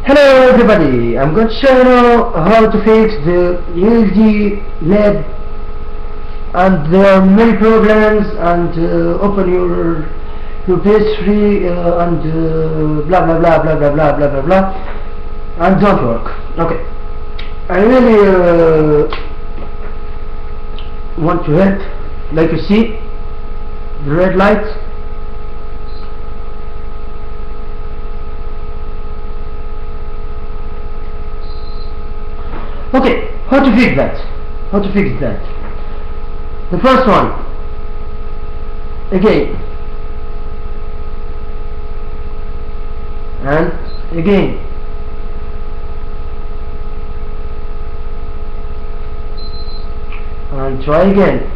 Hello everybody, I'm going to show you now how to fix the YLOD and there are many programs and open your PS3 and blah blah blah blah blah blah blah blah blah and don't work. Okay, I really want to help. Like you see the red light. Okay, how to fix that? The first one, again, and again, and try again.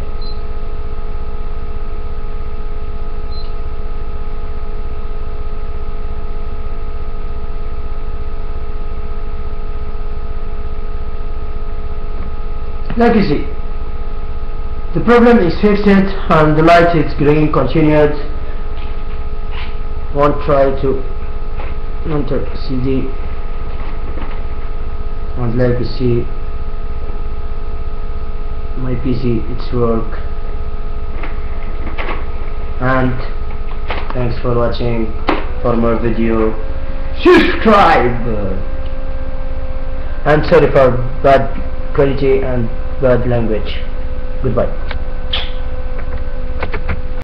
Like you see, the problem is fixed and the light is green continued. Won't try to enter CD, and like you see my PC, it's work. And thanks for watching. For more video, subscribe. And sorry for bad quality and bad language. Goodbye.